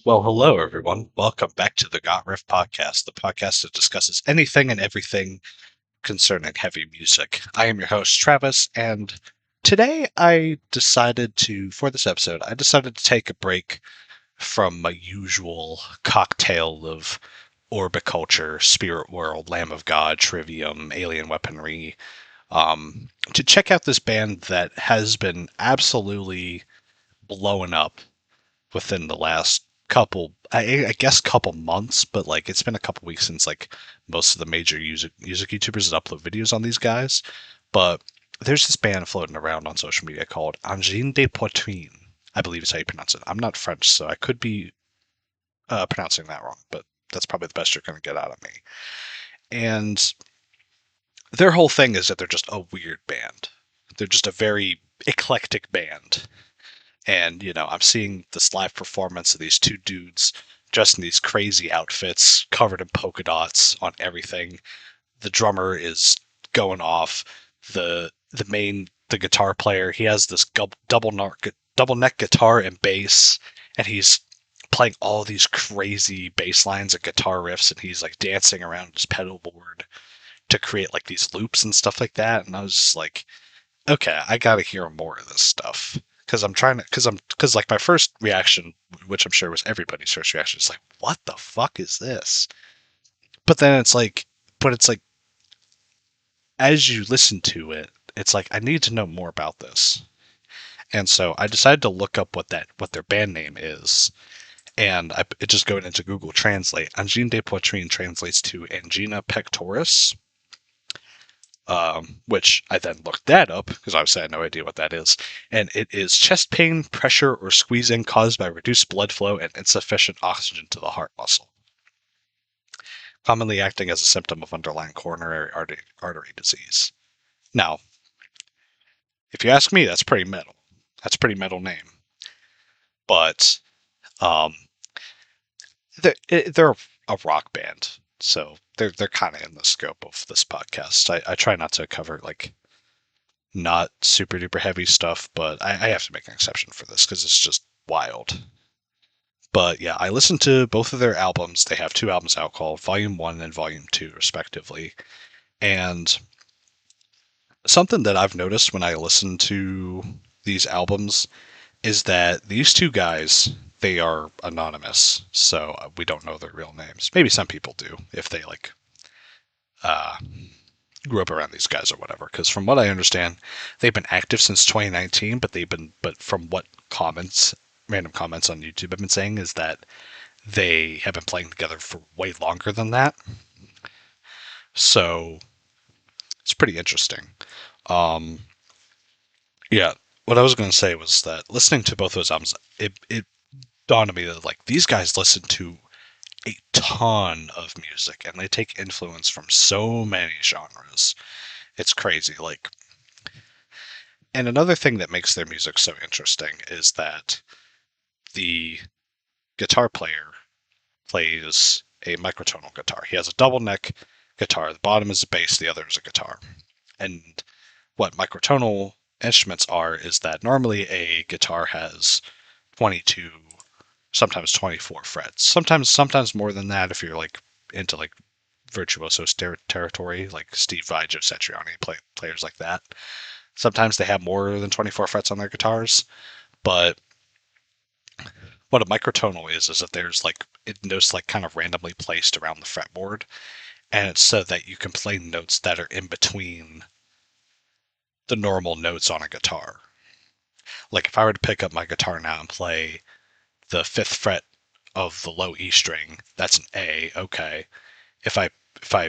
Well, hello, everyone. Welcome back to the RIFF podcast, the podcast that discusses anything and everything concerning heavy music. I am your host, Travis, and today for this episode, I decided to take a break from my usual cocktail of orbiculture, spirit world, Lamb of God, trivium, alien weaponry, to check out this band that has been absolutely blowing up within the last I guess couple months, but like it's been a couple weeks since like most of the major music YouTubers upload videos on these guys. But there's this band floating around on social media called Angine de Poitrine. I believe is how you pronounce it. I'm not French, so I could be pronouncing that wrong, but that's probably the best you're going to get out of me. And their whole thing is that they're just a weird band. They're just a very eclectic band. And, I'm seeing this live performance of these two dudes dressed in these crazy outfits, covered in polka dots on everything. The drummer is going off. The guitar player, he has this double neck guitar and bass, and he's playing all these crazy bass lines and guitar riffs, and he's like dancing around his pedal board to create like these loops and stuff like that. And I was just like, okay, I gotta hear more of this stuff because because like my first reaction, which I'm sure was everybody's first reaction, is like, what the fuck is this? But then it's like as you listen to it, it's like I need to know more about this, and so I decided to look up what their band name is, and it just going into Google Translate. Angine de Poitrine translates to angina pectoris, which I then looked that up because obviously I had no idea what that is. And it is chest pain, pressure, or squeezing caused by reduced blood flow and insufficient oxygen to the heart muscle, commonly acting as a symptom of underlying coronary artery disease. Now, if you ask me, that's pretty metal. That's a pretty metal name. But um, they're a rock band, so they're kind of in the scope of this podcast. I try not to cover like not super duper heavy stuff, but I have to make an exception for this because it's just wild. But yeah, I listened to both of their albums. They have two albums out called Volume 1 and Volume 2, respectively. And something that I've noticed when I listen to these albums is that these two guys, they are anonymous. So we don't know their real names. Maybe some people do if they like uh, grew up around these guys or whatever. Because from what I understand, they've been active since 2019, but from what random comments on YouTube have been saying is that they have been playing together for way longer than that. So it's pretty interesting. Um, yeah, what I was going to say was that listening to both those albums, it dawned on me that like these guys listen to a ton of music and they take influence from so many genres. It's crazy. Like, and another thing that makes their music so interesting is that the guitar player plays a microtonal guitar. He has a double neck guitar. The bottom is a bass, the other is a guitar. And what microtonal instruments are is that normally a guitar has 22, sometimes 24 frets. Sometimes more than that if you're like into like virtuoso territory, like Steve Vai, Joe Satriani, players like that. Sometimes they have more than 24 frets on their guitars, but what a microtonal is that there's like notes like kind of randomly placed around the fretboard, and it's so that you can play notes that are in between the normal notes on a guitar. Like if I were to pick up my guitar now and play the fifth fret of the low E string, that's an A, okay. If I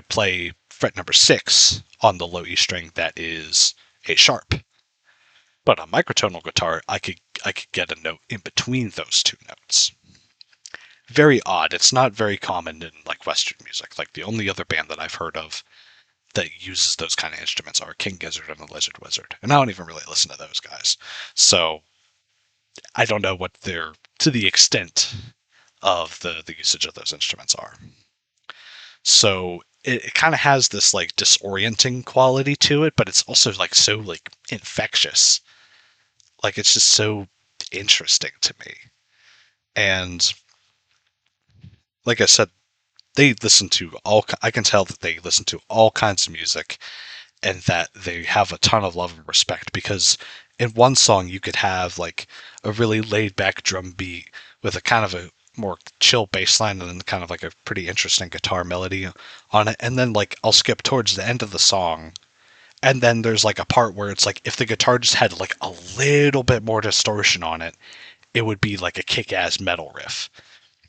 play fret number 6 on the low E string, that is A sharp. But on microtonal guitar, I could get a note in between those two notes. Very odd. It's not very common in like Western music. Like the only other band that I've heard of that uses those kind of instruments are King Gizzard and the Lizard Wizard, and I don't even really listen to those guys. So I don't know what their to the extent of the usage of those instruments are. So it kind of has this like disorienting quality to it, but it's also like so like infectious. Like it's just so interesting to me. And like I said, they listen to all. I can tell that they listen to all kinds of music, and that they have a ton of love and respect, because in one song you could have like a really laid back drum beat with a kind of a more chill bass line and then kind of like a pretty interesting guitar melody on it, and then like I'll skip towards the end of the song, and then there's like a part where it's like if the guitar just had like a little bit more distortion on it, it would be like a kick-ass metal riff.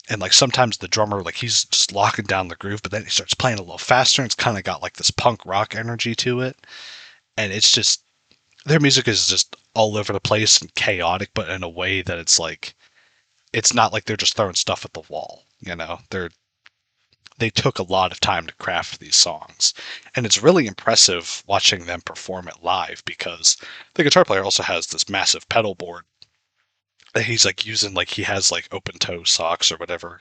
And like sometimes the drummer, like he's just locking down the groove, but then he starts playing a little faster, and it's kind of got like this punk rock energy to it. And it's just, their music is just all over the place and chaotic, but in a way that it's like, it's not like they're just throwing stuff at the wall. They took a lot of time to craft these songs, and it's really impressive watching them perform it live, because the guitar player also has this massive pedal board that he's like using, like he has like open toe socks or whatever.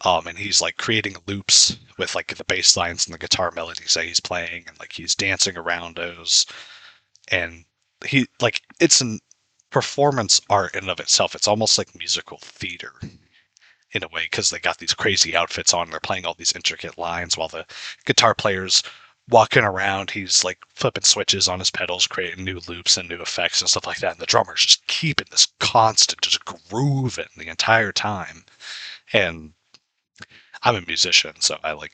And he's like creating loops with like the bass lines and the guitar melodies that he's playing, and like he's dancing around those. And he, like, it's an performance art in and of itself. It's almost like musical theater in a way, because they got these crazy outfits on. They're playing all these intricate lines while the guitar player's walking around. He's like flipping switches on his pedals, creating new loops and new effects and stuff like that. And the drummer's just keeping this constant, just grooving the entire time. And I'm a musician, so I like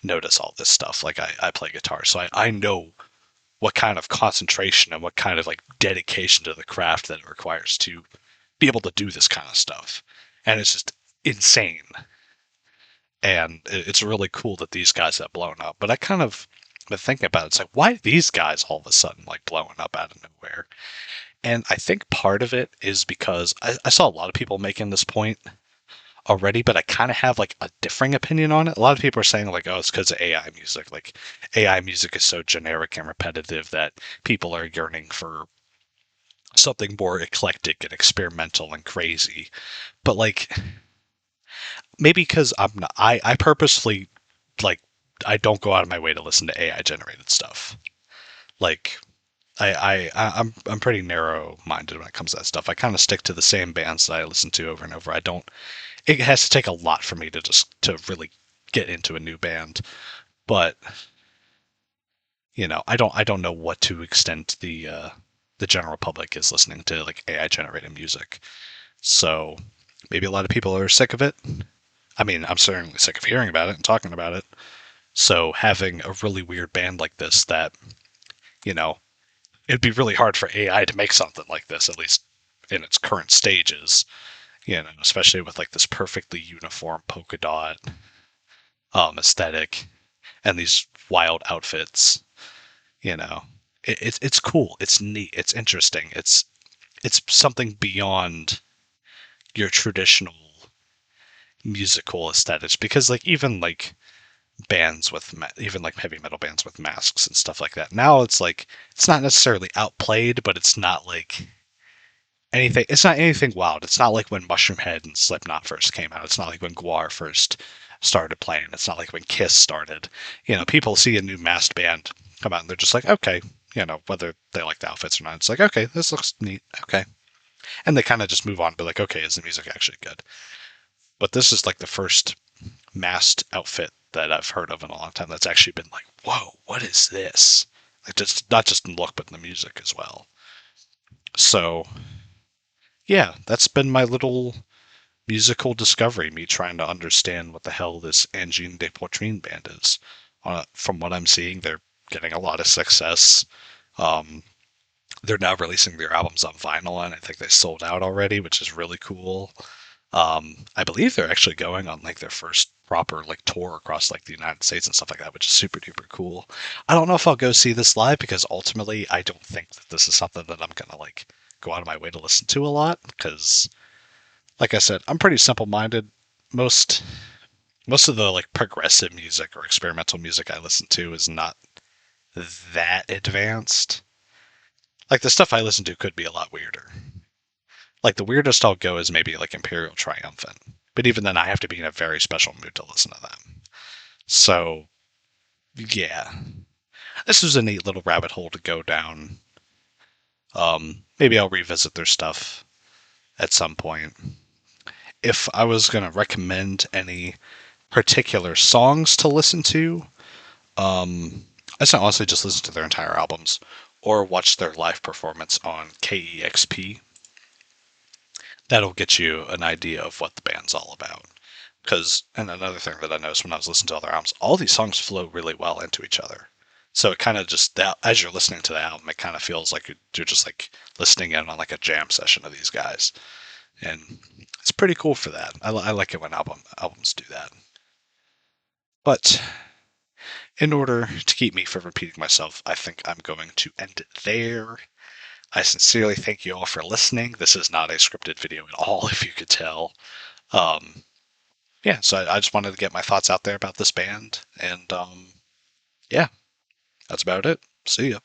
notice all this stuff. Like I play guitar, so I know what kind of concentration and what kind of like dedication to the craft that it requires to be able to do this kind of stuff. And it's just insane. And it's really cool that these guys have blown up. But I kind of been thinking about it. It's like, why are these guys all of a sudden like blowing up out of nowhere? And I think part of it is because I saw a lot of people making this point already, but I kind of have like a differing opinion on it. A lot of people are saying like, oh, it's because of AI music. Like AI music is so generic and repetitive that people are yearning for something more eclectic and experimental and crazy. But like maybe because I'm not, I purposefully like I don't go out of my way to listen to AI generated stuff. Like I'm pretty narrow minded when it comes to that stuff. I kind of stick to the same bands that I listen to over and over. I don't. It has to take a lot for me to really get into a new band, but I don't know what to extent the general public is listening to like AI generated music. So maybe a lot of people are sick of it. I mean, I'm certainly sick of hearing about it and talking about it. So having a really weird band like this that, you know, it'd be really hard for AI to make something like this, at least in its current stages, especially with like this perfectly uniform polka dot aesthetic and these wild outfits. It's cool, it's neat, it's interesting, it's something beyond your traditional musical aesthetics, because like even like bands with even like heavy metal bands with masks and stuff like that, now it's like it's not necessarily outplayed, but it's not anything wild. It's not like when Mushroomhead and Slipknot first came out. It's not like when Guar first started playing. It's not like when Kiss started. People see a new masked band come out and they're just like, okay, whether they like the outfits or not, it's like, okay, this looks neat. Okay. And they kind of just move on and be like, okay, is the music actually good? But this is like the first masked outfit that I've heard of in a long time that's actually been like, whoa, what is this? Like, just not just in look, but in the music as well. So, yeah, that's been my little musical discovery, me trying to understand what the hell this Angine de POITRINE band is. From what I'm seeing, they're getting a lot of success. Um, they're now releasing their albums on vinyl, and I think they sold out already, which is really cool. I believe they're actually going on like their first proper like tour across like the United States and stuff like that, which is super duper cool. I don't know if I'll go see this live, because ultimately I don't think that this is something that I'm gonna like go out of my way to listen to a lot, because like I said, I'm pretty simple minded. Most of the like progressive music or experimental music I listen to is not that advanced. Like the stuff I listen to could be a lot weirder. Like the weirdest I'll go is maybe like Imperial Triumphant. But even then I have to be in a very special mood to listen to them. So yeah. This was a neat little rabbit hole to go down. Maybe I'll revisit their stuff at some point. If I was gonna recommend any particular songs to listen to. I just honestly just listen to their entire albums or watch their live performance on KEXP. That'll get you an idea of what the band's all about. Because, and another thing that I noticed when I was listening to other albums, all these songs flow really well into each other. So it kind of just, that, as you're listening to the album, it kind of feels like you're just like listening in on like a jam session of these guys. And it's pretty cool for that. I like it when albums do that. But in order to keep me from repeating myself, I think I'm going to end it there. I sincerely thank you all for listening. This is not a scripted video at all, if you could tell. Um, yeah, so I just wanted to get my thoughts out there about this band. And yeah, that's about it. See ya.